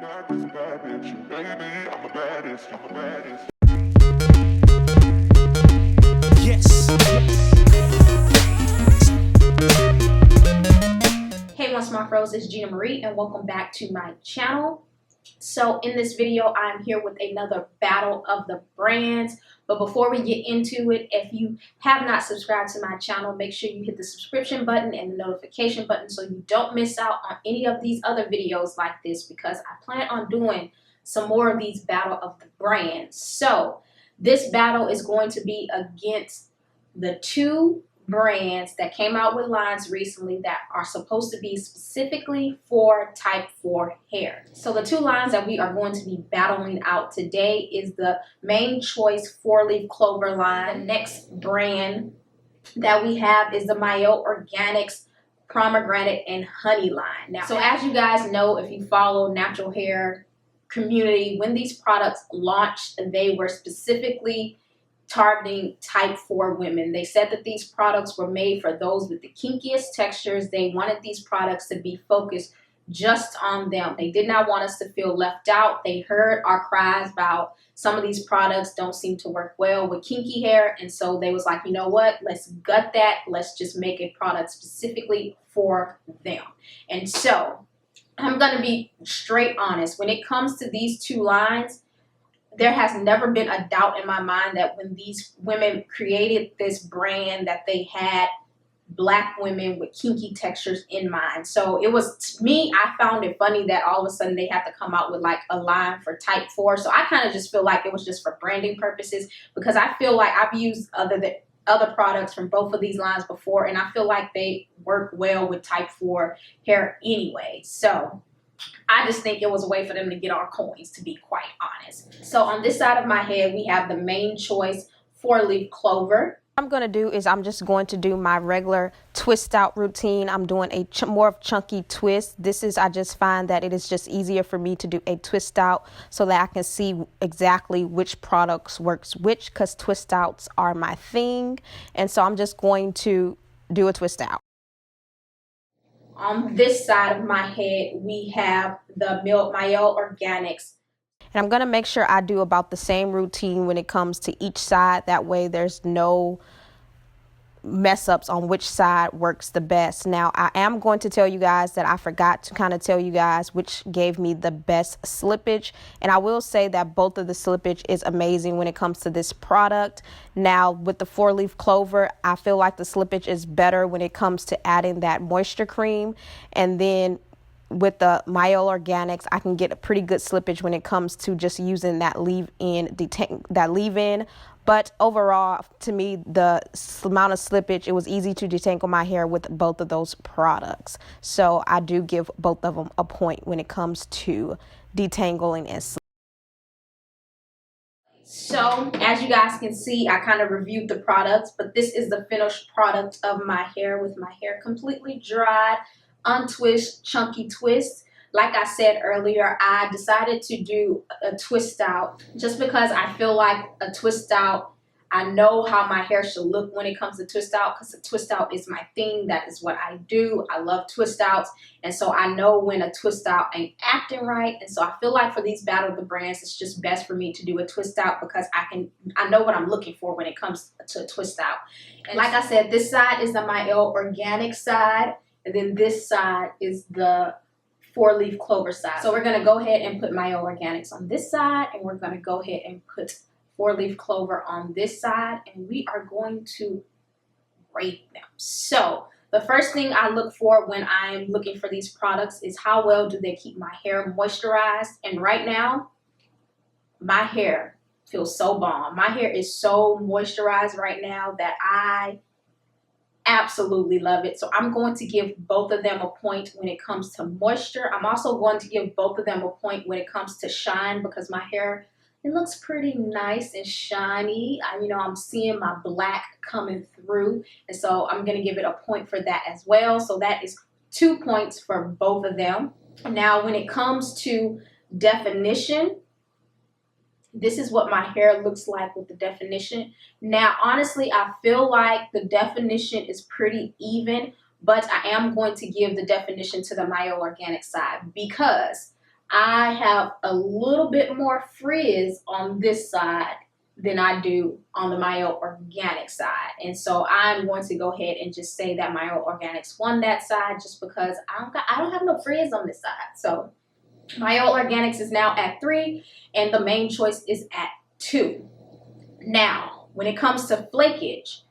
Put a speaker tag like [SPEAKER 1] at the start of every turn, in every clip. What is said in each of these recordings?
[SPEAKER 1] not just a bad bitch, baby, I'm the baddest, I'm the baddest.
[SPEAKER 2] Yes.
[SPEAKER 3] Hey onesmartfros, it's GINAMARIE and welcome back to my channel. So in this video, I'm here with another battle of the brands. But before we get into it, if you have not subscribed to my channel, make sure you hit the subscription button and the notification button so you don't miss out on any of these other videos like this, because I plan on doing some more of these battle of the brands. So this battle is going to be against the two brands that came out with lines recently that are supposed to be specifically for type 4 hair. So the two lines that we are going to be battling out today is the Main Choice 4-leaf clover line. The next brand that we have is the Mielle Oragnics Pomegranate and Honey line. Now, so as you guys know, if you follow natural hair community, when these products launched, they were specifically targeting type 4 women. They said that these products were made for those with the kinkiest textures. They wanted these products to be focused just on them. They did not want us to feel left out. They heard our cries about some of these products don't seem to work well with kinky hair, and so they was like, you know what, let's gut that. Let's just make a product specifically for them. And so I'm gonna be straight honest. When it comes to these two lines, there has never been a doubt in my mind that when these women created this brand that they had black women with kinky textures in mind. So it was, to me, I found it funny that all of a sudden they had to come out with like a line for type 4. So I kind of just feel like it was just for branding purposes, because I feel like I've used other products from both of these lines before, and I feel like they work well with type 4 hair anyway. So I just think it was a way for them to get our coins, to be quite honest. So on this side of my head, we have the Main Choice 4-leaf clover.
[SPEAKER 4] What I'm going to do is I'm just going to do my regular twist out routine. I'm doing a more of chunky twist. This is, I just find that it is just easier for me to do a twist out so that I can see exactly which products works which, because twist outs are my thing. And so I'm just going to do a twist out.
[SPEAKER 3] On this side of my head, we have the Mielle Oragnics.
[SPEAKER 4] And I'm going to make sure I do about the same routine when it comes to each side. That way there's no mess ups on which side works the best. Now, I am going to tell you guys that I forgot to kind of tell you guys which gave me the best slippage. And I will say that both of the slippage is amazing when it comes to this product. Now, with the 4-leaf clover, I feel like the slippage is better when it comes to adding that moisture cream. And then with the Mielle Oragnics, I can get a pretty good slippage when it comes to just using that leave-in. But overall, to me, the amount of slippage, it was easy to detangle my hair with both of those products. So I do give both of them a point when it comes to detangling and slippage.
[SPEAKER 3] So as you guys can see, I kind of reviewed the products, but this is the finished product of my hair, with my hair completely dried, untwist, chunky twist. Like I said earlier, I decided to do a twist out just because I feel like a twist out, I know how my hair should look when it comes to twist out, because a twist out is my thing. That is what I do. I love twist outs. And so I know when a twist out ain't acting right. And so I feel like for these battle of the brands, it's just best for me to do a twist out, because I know what I'm looking for when it comes to a twist out. And like I said, this side is the Mielle Oragnics side, and then this side is the 4-leaf clover side. So we're going to go ahead and put Mielle Oragnics on this side, and we're going to go ahead and put 4-leaf clover on this side, and we are going to rate them. So the first thing I look for when I'm looking for these products is how well do they keep my hair moisturized. And right now, my hair feels so bomb. My hair is so moisturized right now that I absolutely love it. So I'm going to give both of them a point when it comes to moisture. I'm also going to give both of them a point when it comes to shine, because my hair, it looks pretty nice and shiny. I'm seeing my black coming through, and so I'm going to give it a point for that as well. So that is 2 points for both of them. Now, when it comes to definition, this is what my hair looks like with the definition. Now, honestly, I feel like the definition is pretty even, but I am going to give the definition to the Mielle Oragnics side, because I have a little bit more frizz on this side than I do on the Mielle Organic side. And so I'm going to go ahead and just say that Mielle Organics won that side just because I don't have no frizz on this side. So Mielle Organics is now at 3 and the main choice is at 2. Now, when it comes to flakage,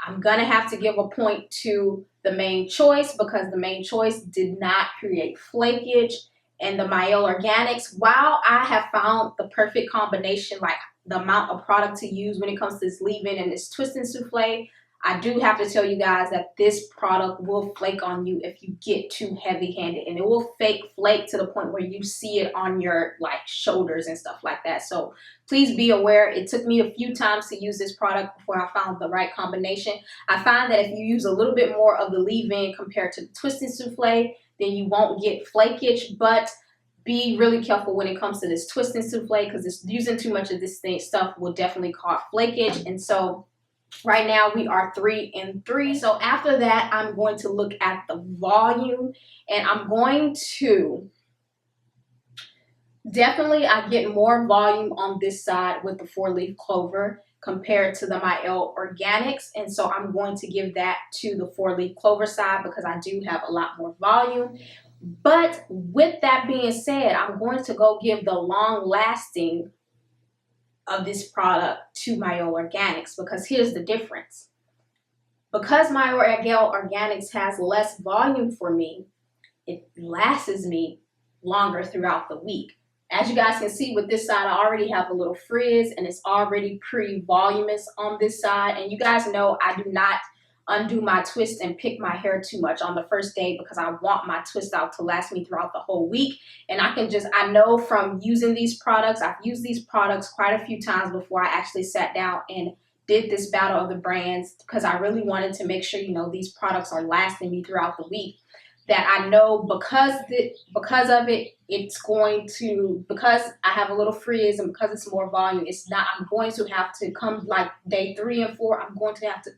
[SPEAKER 3] I'm going to have to give a point to the main choice because the main choice did not create flakage. And the Mielle Organics, while I have found the perfect combination, like the amount of product to use when it comes to this leave-in and this twist and souffle, I do have to tell you guys that this product will flake on you if you get too heavy-handed, and it will flake to the point where you see it on your like shoulders and stuff like that. So please be aware. It took me a few times to use this product before I found the right combination. I find that if you use a little bit more of the leave-in compared to the twist and souffle, then you won't get flakage, but be really careful when it comes to this twist and souffle because it's using too much of this stuff will definitely cause flakage. And so right now we are 3 and 3. So after that, I'm going to look at the volume, and I'm going to definitely, I get more volume on this side with the 4-leaf clover compared to the Mielle Organics, and so I'm going to give that to the 4-leaf clover side because I do have a lot more volume. But with that being said, I'm going to go give the long lasting of this product to Mielle Organics because here's the difference. Because Mielle Organics has less volume for me, it lasts me longer throughout the week. As you guys can see with this side, I already have a little frizz and it's already pretty voluminous on this side. And you guys know I do not undo my twist and pick my hair too much on the first day because I want my twist out to last me throughout the whole week. And I know from using these products, I've used these products quite a few times before I actually sat down and did this battle of the brands because I really wanted to make sure, you know, these products are lasting me throughout the week. That I know because of it, it's going to, because I have a little frizz and because it's more volume, I'm going to have to come like day 3 and 4, I'm going to have to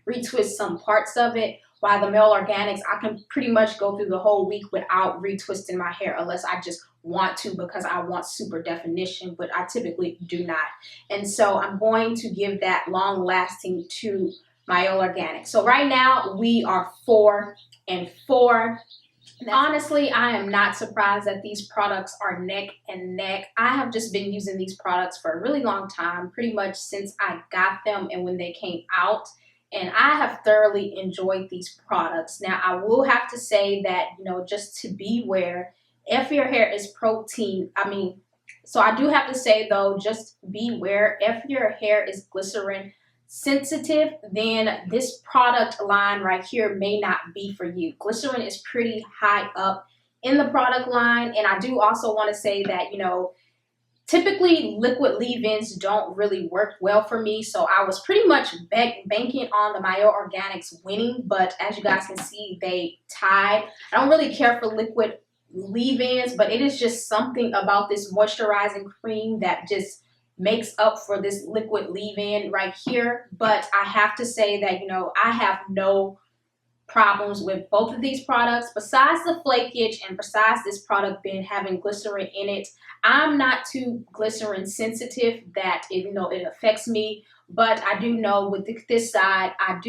[SPEAKER 3] retwist some parts of it. While the Mielle Organics, I can pretty much go through the whole week without retwisting my hair unless I just want to because I want super definition, but I typically do not. And so I'm going to give that long lasting to Mielle Organics. So right now we are 4 and 4. Honestly, I am not surprised that these products are neck and neck. I have just been using these products for a really long time, pretty much since I got them and when they came out. And I have thoroughly enjoyed these products. Now, I will have to say that, you know, just to beware, if your hair is so I do have to say though, just beware if your hair is glycerin sensitive, then this product line right here may not be for you. Glycerin is pretty high up in the product line, and I do also want to say that, you know, typically liquid leave-ins don't really work well for me, so I was pretty much banking on the Mielle Organics winning, but as you guys can see, they tied. I don't really care for liquid leave-ins, but it is just something about this moisturizing cream that just makes up for this liquid leave-in right here. But I have to say that, you know, I have no problems with both of these products besides the flakage and besides this product having glycerin in it. I'm not too glycerin sensitive that it affects me, but I do know with this side I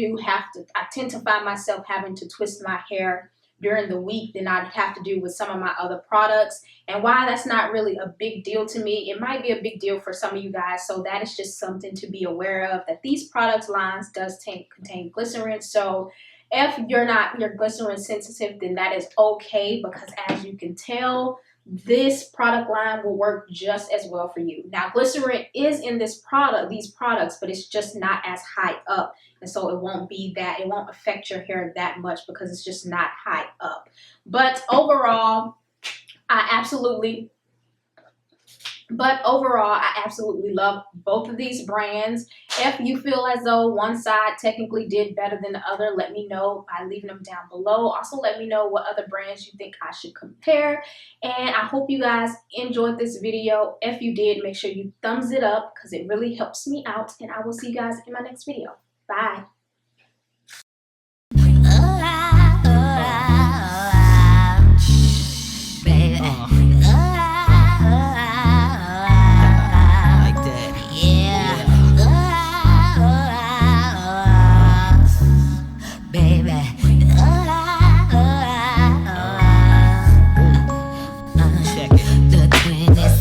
[SPEAKER 3] tend to find myself having to twist my hair during the week than I'd have to do with some of my other products. And while that's not really a big deal to me, it might be a big deal for some of you guys. So that is just something to be aware of, that these product lines does contain glycerin. So if you're glycerin sensitive, then that is okay, because as you can tell, this product line will work just as well for you. Now, glycerin is in these products, but it's just not as high up. And so it won't affect your hair that much because it's just not high up. But overall, I absolutely love both of these brands. If you feel as though one side technically did better than the other, let me know by leaving them down below. Also, let me know what other brands you think I should compare. And I hope you guys enjoyed this video. If you did, make sure you thumbs it up because it really helps me out. And I will see you guys in my next video. Bye.